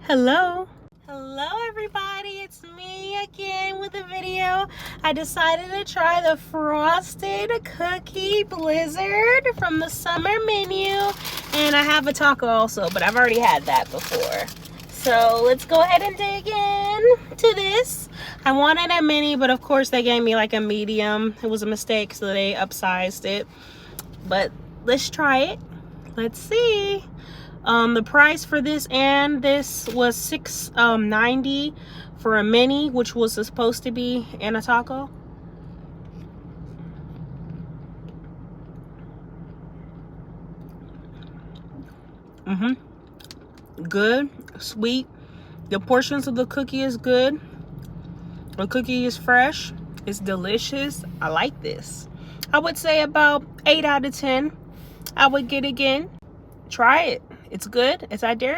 Hello everybody, it's me again with a video. I decided to try the frosted cookie blizzard from the summer menu, and I have a taco also, but I've already had that before. So let's go ahead and dig in to this. I wanted a mini, but of course they gave me like a medium. It was a mistake, so they upsized it. But let's try it. Let's see. The price for this and this was $6.90 for a mini, which was supposed to be in a taco. Good, sweet. The portions of the cookie is good. The cookie is fresh. It's delicious. I like this. I would say about 8 out of 10. I would get again. Try it. It's good. It's I dare